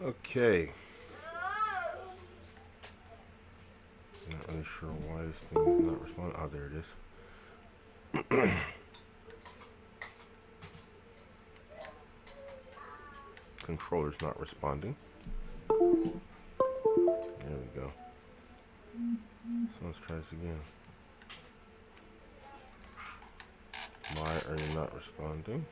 Okay. Not really sure why this thing is not responding. Oh, there it is. Controller's not responding. There we go. So let's try this again. Why are you not responding?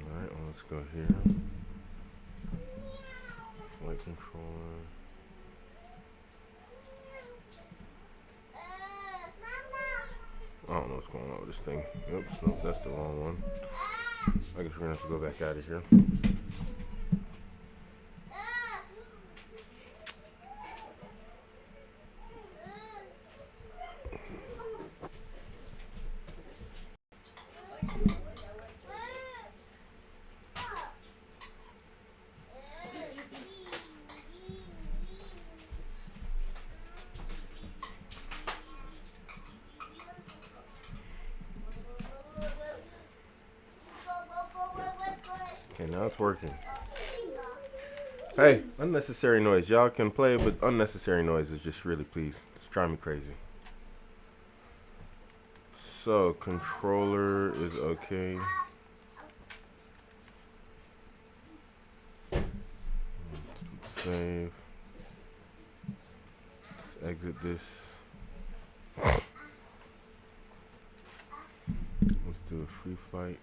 Alright, well, let's go here. Flight controller. I don't know what's going on with this thing. Oops, nope, that's the wrong one. I guess we're gonna have to go back out of here. Okay, now it's working. Hey, unnecessary noise. Y'all can play, but unnecessary noise is just really, please. It's driving me crazy. So, controller is okay. Let's save. Let's exit this. Let's do a free flight.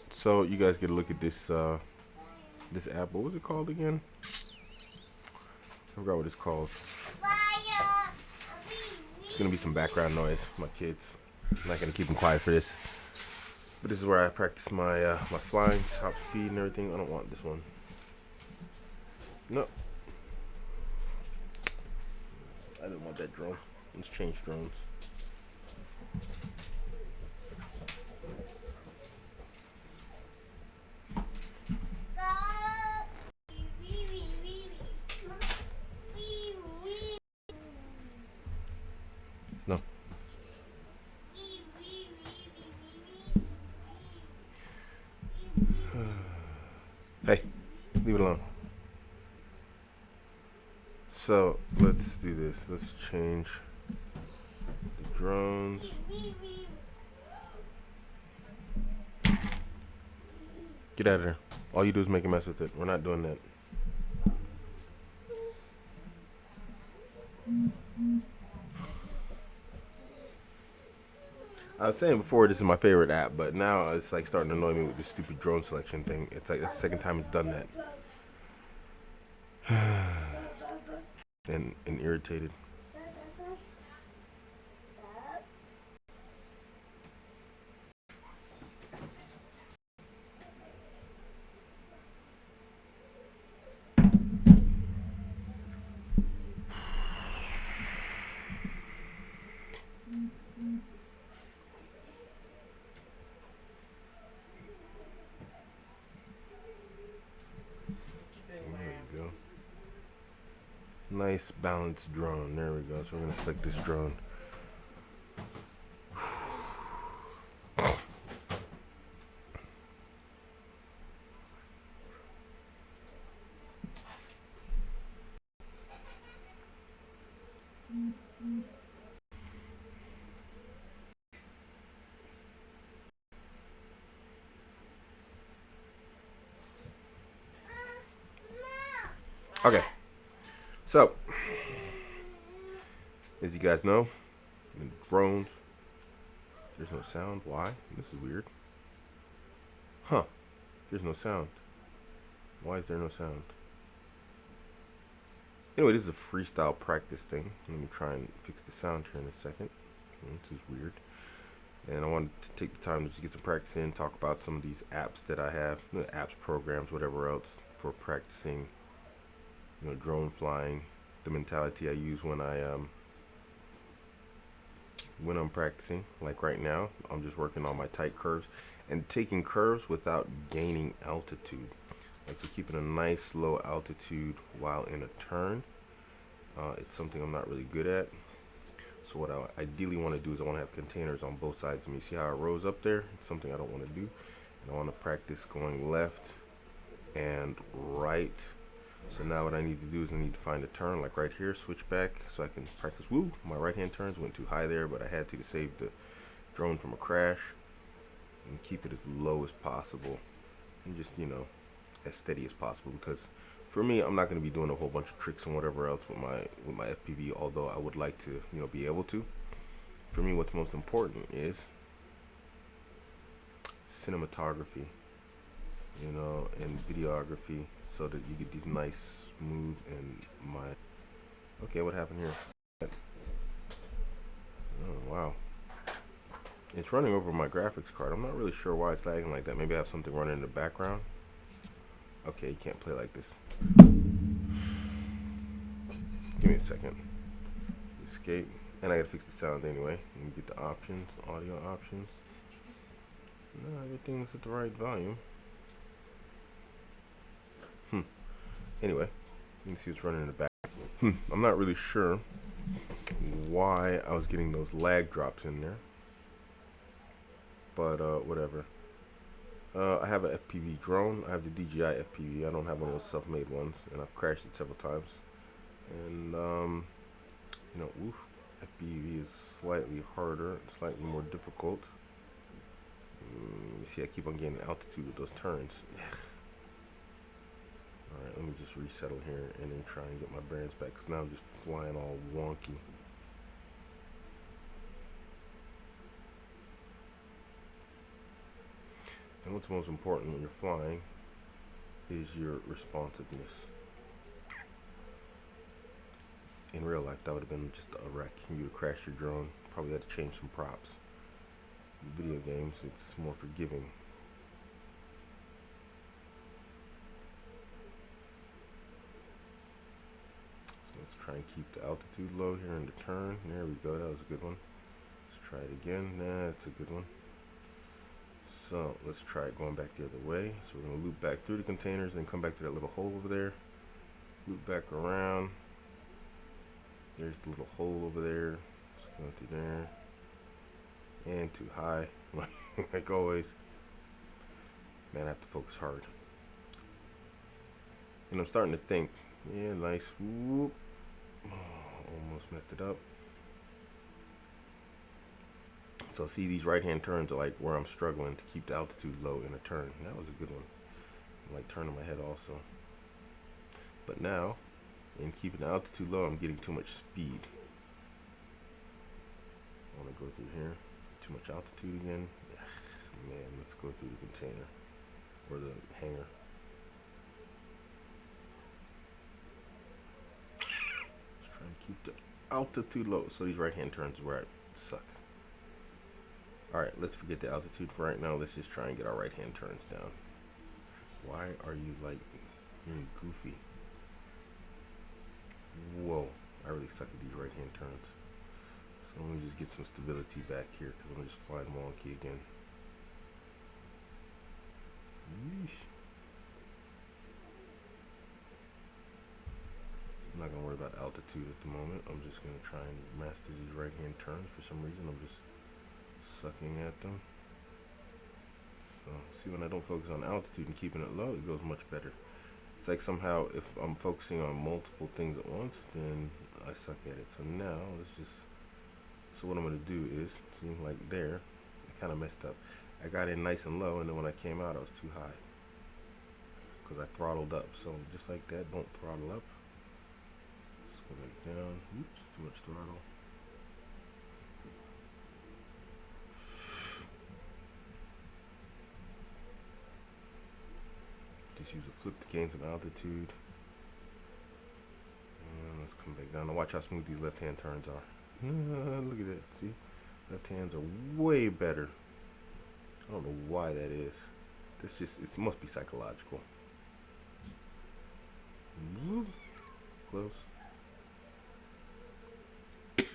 So you guys get a look at this this app. What was it called again? I forgot what it's called. It's gonna be some background noise. My kids. I'm not gonna keep them quiet for this. But this is where I practice my my flying, top speed, and everything. I don't want this one. No. I didn't want that drone. Let's change drones. No. Hey, leave it alone. So let's do this. Let's change the drones. Get out of there. All you do is make a mess with it. We're not doing that. I was saying before this is my favorite app, but now it's like starting to annoy me with this stupid drone selection thing. It's like the second time it's done that. and irritated. Nice balanced drone. There we go. So we're gonna select this drone. Okay. So, as you guys know, in drones, there's no sound. Why? This is weird. Huh. There's no sound. Why is there no sound? Anyway, this is a freestyle practice thing. Let me try and fix the sound here in a second. This is weird. And I wanted to take the time to just get some practice in, talk about some of these apps that I have, apps, programs, whatever else, for practicing, drone flying. The mentality I use when I'm practicing. Like right now, I'm just working on my tight curves and taking curves without gaining altitude. Like, so keeping a nice low altitude while in a turn, It's something I'm not really good at. So what I ideally want to do is I want to have containers on both sides of me. See how it rose up there? It's something I don't want to do. And I want to practice going left and right. So now what I need to do is I need to find a turn, like right here, switch back so I can practice. Woo! My right hand turns went too high there, but I had to save the drone from a crash and keep it as low as possible and just, you know, as steady as possible, because for me, I'm not going to be doing a whole bunch of tricks and whatever else with my FPV, although I would like to, you know, be able to. For me, what's most important is cinematography, you know, and videography, so that you get these nice, smooth, and okay, what happened here? Oh, wow. It's running over my graphics card. I'm not really sure why it's lagging like that. Maybe I have something running in the background. Okay, you can't play like this. Give me a second. Escape. And I gotta fix the sound anyway. And get the options, the audio options. No, everything's at the right volume. Anyway, you can see what's running in the back. I'm not really sure why I was getting those lag drops in there. But whatever. I have an FPV drone. I have the DJI FPV. I don't have one of those self-made ones, and I've crashed it several times. And you know, FPV is slightly harder, slightly more difficult. You see, I keep on getting altitude with those turns. All right, let me just resettle here and then try and get my bearings back, because now I'm just flying all wonky. And what's most important when you're flying is your responsiveness. In real life, that would have been just a wreck. You would have crashed your drone. Probably had to change some props. In video games, it's more forgiving. So let's try and keep the altitude low here in the turn. There we go. That was a good one. Let's try it again. That's a good one. So let's try it going back the other way. So we're going to loop back through the containers and come back to that little hole over there. Loop back around. There's the little hole over there. Just going through there. And too high, like always. Man, I have to focus hard. And I'm starting to think, yeah, nice. Whoop. Oh, almost messed it up. So see, these right-hand turns are like where I'm struggling to keep the altitude low in a turn. That was a good one. I'm like turning my head also. But now, in keeping the altitude low, I'm getting too much speed. I want to go through here. Too much altitude again. Ugh, man, let's go through the container or the hangar. Let's try and keep the altitude low. So these right-hand turns where I suck. Alright, let's forget the altitude for right now. Let's just try and get our right-hand turns down. Why are you like being goofy? Whoa, I really suck at these right-hand turns. So let me just get some stability back here, because I'm just flying wonky again. Yeesh. I'm not going to worry about altitude at the moment. I'm just going to try and master these right-hand turns. For some reason, I'm just sucking at them. So see, when I don't focus on altitude and keeping it low, it goes much better. It's like somehow if I'm focusing on multiple things at once, then I suck at it. So now let's just, so what I'm going to do is, see, like there, it kind of messed up. I got in nice and low, and then when I came out, I was too high because I throttled up. So just like that, don't throttle up. Let's go back down. Oops, too much throttle. Just use a flip to gain some altitude. And let's come back down. Now watch how smooth these left-hand turns are. Look at that. See? Left hands are way better. I don't know why that is. This just, it must be psychological. Close. I'm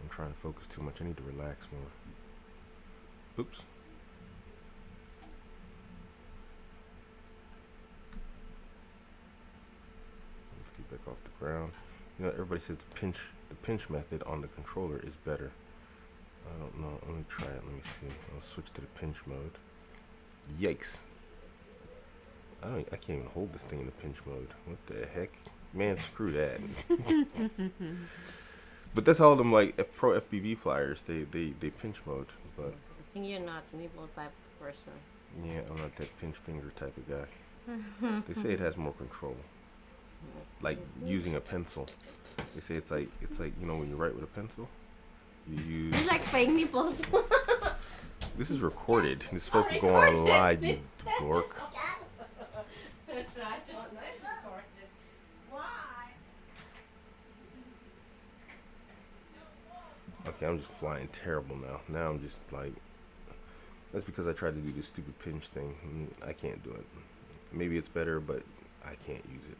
trying to focus too much. I need to relax more. Oops. back off the ground. You know, everybody says the pinch method on the controller is better. I don't know. Let me try it. Let me see. I'll switch to the pinch mode. Yikes! I can't even hold this thing in the pinch mode. What the heck, man? Screw that. But that's all them like pro FPV flyers. They pinch mode. But I think you're not an evil type of person. yeah, I'm not that pinch finger type of guy. They say it has more control. Like using a pencil. They say it's like you know when you write with a pencil, you use. It's like fake nipples. This is recorded. It's supposed to go on live, you dork. I don't know. It's recorded. Why? Okay, I'm just flying terrible now. Now I'm just like, that's because I tried to do this stupid pinch thing. I can't do it. Maybe it's better, but I can't use it.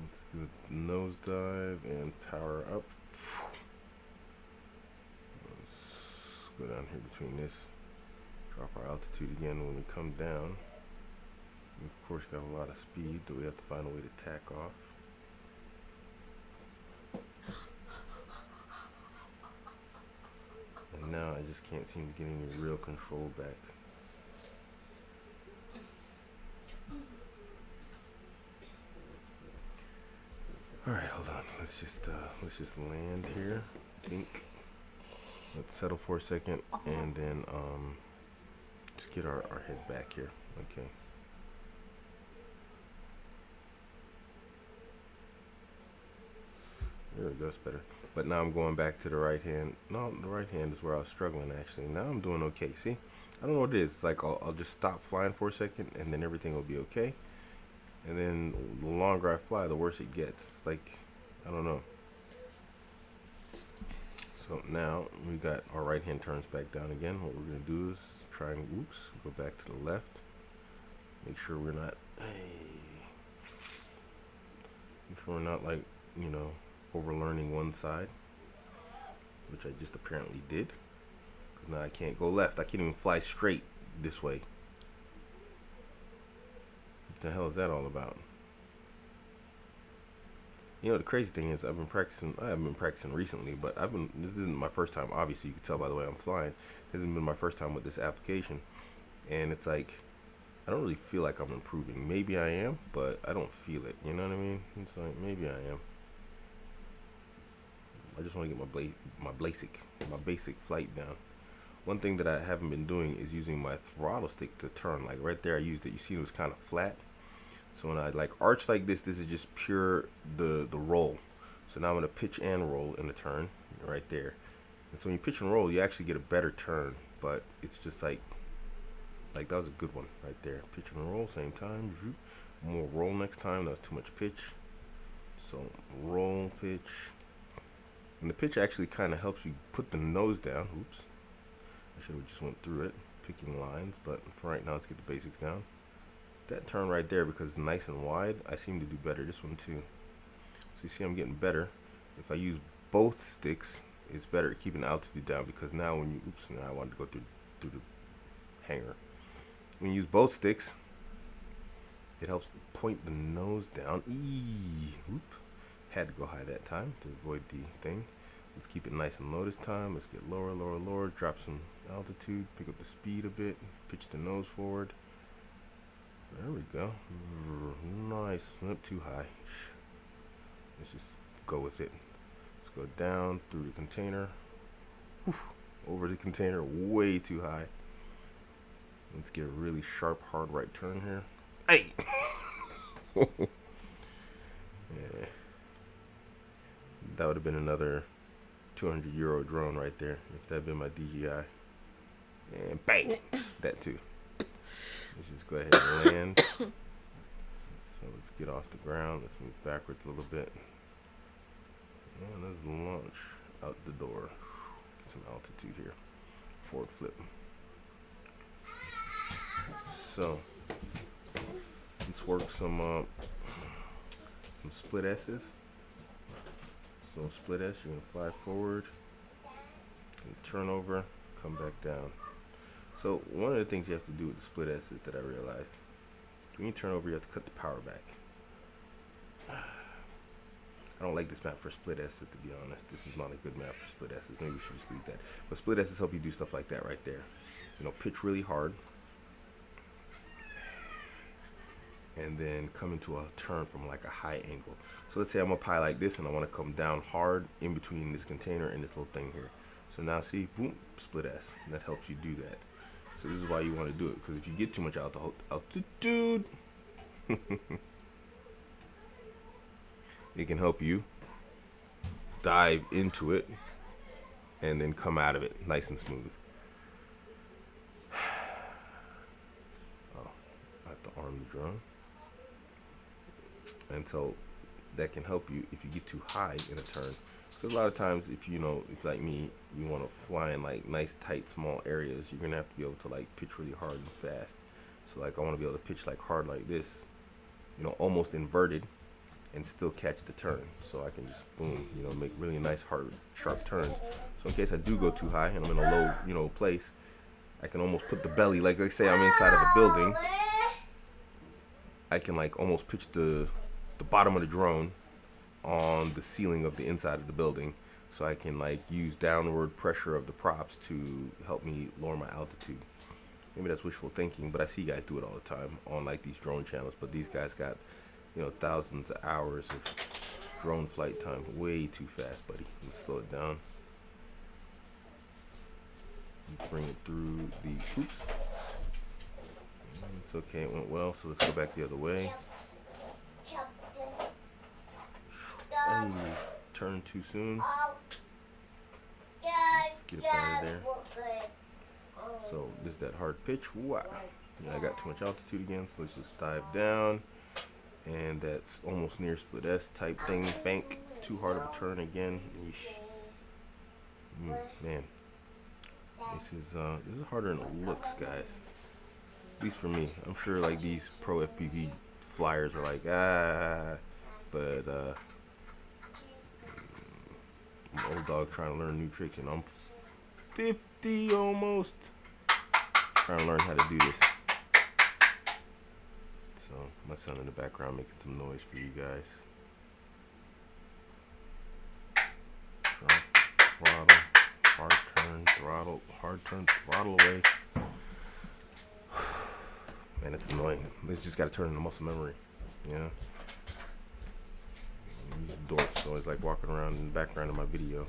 Let's do a nosedive and power up. Let's go down here between this. Drop our altitude again when we come down. We of course got a lot of speed that we have to find a way to tack off. And now I just can't seem to get any real control back. Alright, hold on. Let's just land here. Think. Let's settle for a second and then just get our head back here. Okay. There we go, it's better. But now I'm going back to the right hand. No, the right hand is where I was struggling actually. Now I'm doing okay. See? I don't know what it is. It's like I'll just stop flying for a second and then everything will be okay. And then the longer I fly, the worse it gets. It's like, I don't know. So now we got our right hand turns back down again. What we're going to do is try and, go back to the left. Make sure we're not, make sure we're not like, you know, overlearning one side. Which I just apparently did. Because now I can't go left. I can't even fly straight this way. What the hell is that all about? You know, the crazy thing is I haven't been practicing recently, but this isn't my first time. Obviously, you can tell by the way I'm flying. This hasn't been my first time with this application. And it's like, I don't really feel like I'm improving. Maybe I am, but I don't feel it. You know what I mean? It's like, maybe I am. I just want to get my basic flight down. One thing that I haven't been doing is using my throttle stick to turn. Like right there, I used it. You see, it was kind of flat. So when I like arch like this is just pure the roll. So now I'm gonna pitch and roll in the turn right there. And so when you pitch and roll, you actually get a better turn. But it's just like that was a good one right there. Pitch and roll, same time. More roll next time. That was too much pitch. So roll, pitch. And the pitch actually kind of helps you put the nose down. Oops. I should have just went through it, picking lines. But for right now, let's get the basics down. That turn right there, because it's nice and wide, I seem to do better. This one too. So you see I'm getting better. If I use both sticks, it's better at keeping the altitude down, because now when you, now I wanted to go through the hanger. When you use both sticks, it helps point the nose down. Oop. Had to go high that time to avoid the thing. Let's keep it nice and low this time. Let's get lower, lower, lower. Drop some altitude. Pick up the speed a bit. Pitch the nose forward. There we go. Nice. Not too high. Let's just go with it. Let's go down through the container. Over the container. Way too high. Let's get a really sharp, hard right turn here. Hey! Yeah. That would have been another 200 euro drone right there if that had been my DJI. And bang! That too. Let's just go ahead and land. So let's get off the ground. Let's move backwards a little bit. And let's launch out the door. Get some altitude here. Forward flip. So let's work some split S's. So split S, you're gonna fly forward, and turn over, come back down. So one of the things you have to do with the split S is that I realized, when you turn over, you have to cut the power back. I don't like this map for split S's, to be honest. This is not a good map for split S's. Maybe we should just leave that. But split S's help you do stuff like that right there. You know, pitch really hard, and then come into a turn from like a high angle. So let's say I'm up high like this, and I want to come down hard in between this container and this little thing here. So now see, boom, split S. And that helps you do that. So this is why you want to do it, because if you get too much altitude, it can help you dive into it and then come out of it nice and smooth. Oh, I have to arm the drone. And so that can help you if you get too high in a turn. Because a lot of times, if if like me, you want to fly in like nice, tight, small areas, you're gonna have to be able to like pitch really hard and fast. So like I want to be able to pitch like hard like this, almost inverted, and still catch the turn. So I can just boom, make really nice, hard, sharp turns. So in case I do go too high and I'm in a low, place, I can almost put the belly, like let's say I'm inside of a building, I can like almost pitch the bottom of the drone on the ceiling of the inside of the building, so I can like use downward pressure of the props to help me lower my altitude. Maybe that's wishful thinking, but I see guys do it all the time on like these drone channels. But these guys got thousands of hours of drone flight time. Way too fast, buddy. Let's slow it down. Bring it through the hoops. It's okay, it went well, so let's go back the other way. Hey, turn too soon. Let's get it out of there. So this is that hard pitch. Wow. I got too much altitude again, so let's just dive down. And that's almost near split S type thing. Bank. Too hard of a turn again. Yeesh. Man. This is harder than it looks, guys. At least for me. I'm sure like these pro FPV flyers are like, but I'm old dog trying to learn new tricks, and I'm 50 almost. Trying to learn how to do this. So my son in the background making some noise for you guys. Throttle, hard turn, throttle, hard turn, throttle away. Man, it's annoying. This just got to turn into muscle memory, These dorks always like walking around in the background of my video.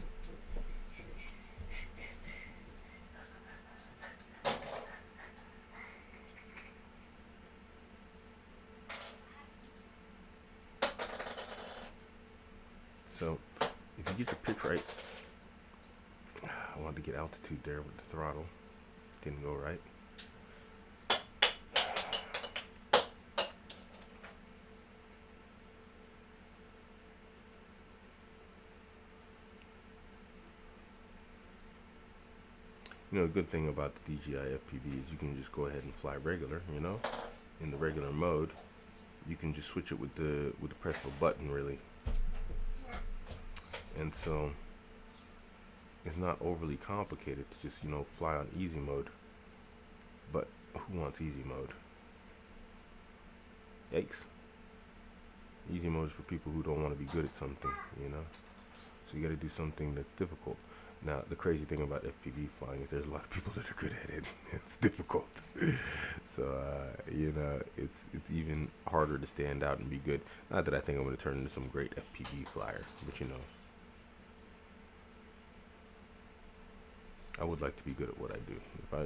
So, if you get your pitch right, I wanted to get altitude there with the throttle. Didn't go right. The good thing about the DJI FPV is you can just go ahead and fly regular, in the regular mode. You can just switch it with the press of a button, really. And so it's not overly complicated to just, fly on easy mode. But who wants easy mode? Yikes. Easy mode is for people who don't want to be good at something, So you got to do something that's difficult. Now, the crazy thing about FPV flying is there's a lot of people that are good at it. It's difficult. So, it's even harder to stand out and be good. Not that I think I'm going to turn into some great FPV flyer, but I would like to be good at what I do.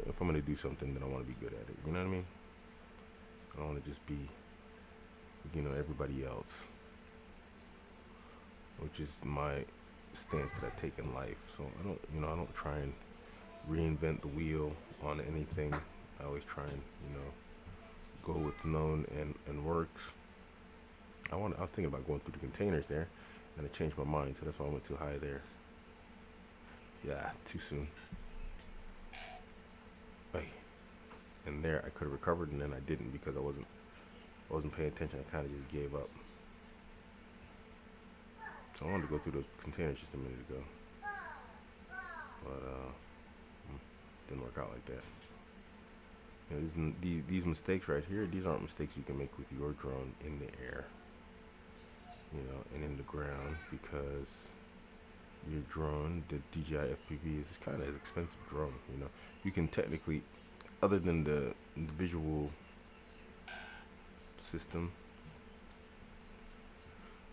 If I'm going to do something, then I want to be good at it. You know what I mean? I don't want to just be, everybody else, which is my stance that I take in life. So I don't try and reinvent the wheel on anything. I always try and go with the known and works. I was thinking about going through the containers there, and I changed my mind, so that's why I went too high there. Yeah, too soon. Hey. And there I could have recovered, and then I didn't because I wasn't paying attention. I kind of just gave up. So I wanted to go through those containers just a minute ago, but didn't work out like that. You know, these mistakes right here, these aren't mistakes you can make with your drone in the air, you know, and in the ground, because your drone, the DJI FPV, is kind of an expensive drone. You know, you can technically, other than the visual system,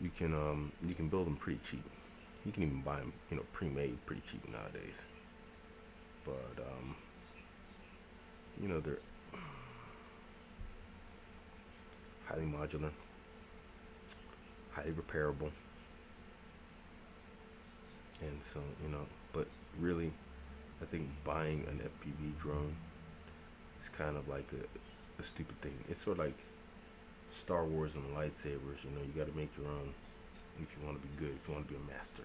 you can build them pretty cheap. You can even buy them, you know, pre-made pretty cheap nowadays. But you know, they're highly modular, highly repairable, and so, you know, but really, I think buying an FPV drone is kind of like a stupid thing. It's sort of like Star Wars and lightsabers. You know, you got to make your own if you want to be good, if you want to be a master.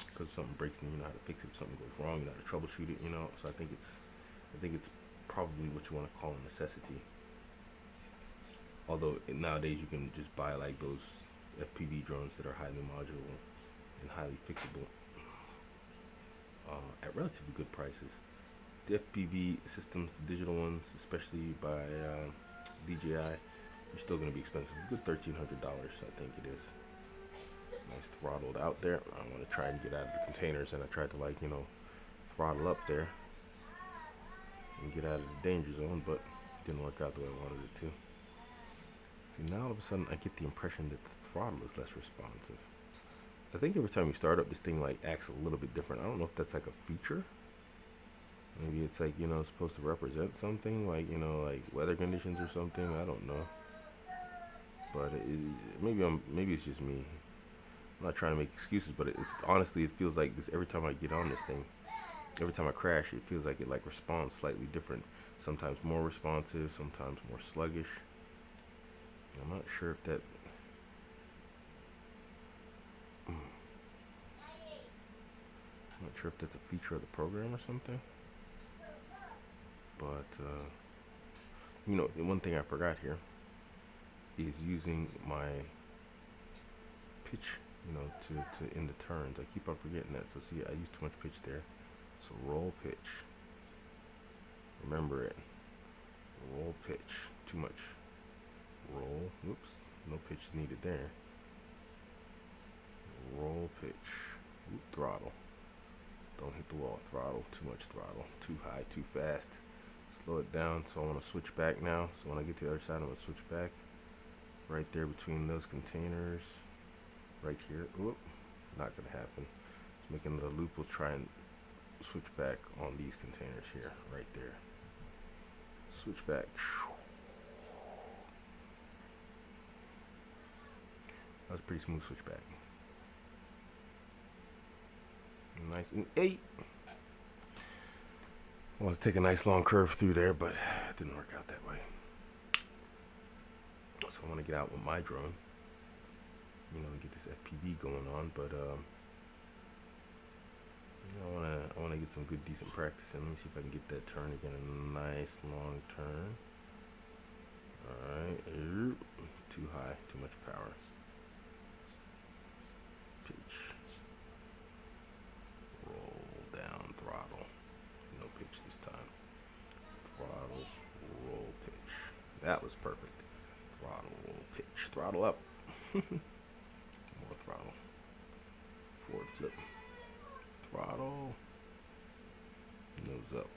Because if something breaks, then you know how to fix it. If something goes wrong, you know how to troubleshoot it. You know, so I think it's probably what you want to call a necessity. Although nowadays you can just buy like those FPV drones that are highly modular and highly fixable at relatively good prices. The FPV systems, the digital ones, especially by DJI, are still going to be expensive. A good $1,300, I think it is. Nice throttled out there. I want to try and get out of the containers, and I tried to, like, you know, throttle up there and get out of the danger zone, but it didn't work out the way I wanted it to. See, now all of a sudden I get the impression that the throttle is less responsive. I think every time you start up, this thing like acts a little bit different. I don't know if that's like a feature. Maybe it's like, you know, supposed to represent something, like, you know, like weather conditions or something. I don't know. But maybe it's just me. I'm not trying to make excuses, but it's honestly, it feels like this every time I get on this thing. Every time I crash, it feels like it like responds slightly different. Sometimes more responsive, sometimes more sluggish. I'm not sure if that. I'm not sure if that's a feature of the program or something. But you know, one thing I forgot here is using my pitch, you know, to end the turns. I keep on forgetting that. So see, I use too much pitch there. So roll pitch. Remember it. Roll pitch. Too much. Roll. Whoops. No pitch needed there. Roll pitch. Oop, throttle. Don't hit the wall. Throttle. Too much throttle. Too high. Too fast. Slow it down. So I want to switch back now. So when I get to the other side, I'm going to switch back. Right there between those containers. Right here. Whoop. Not going to happen. Let's make another loop. We'll try and switch back on these containers here. Right there. Switch back. That was a pretty smooth switchback. Nice and 8. I want to take a nice long curve through there, but it didn't work out that way. So I want to get out with my drone, you know, and get this FPV going on. But you know, I want to get some good, decent practice in. Let me see if I can get that turn again. A nice long turn. All right. Too high. Too much power. Pitch. Roll down, throttle. No pitch this time. Throttle, roll, pitch. That was perfect. Throttle, roll, pitch. Throttle up. More throttle. Forward flip. Throttle. Nose up.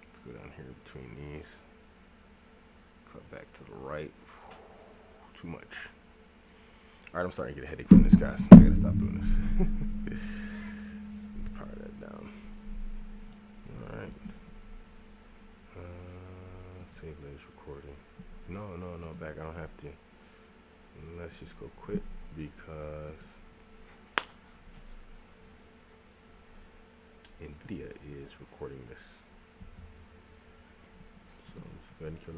Let's go down here between these. Cut back to the right. Too much. Alright, I'm starting to get a headache from this, guys. I gotta stop doing this. Let's power that down. Alright. Save latest recording. No, back. I don't have to. Let's just go quit because NVIDIA is recording this. So let's go ahead and kill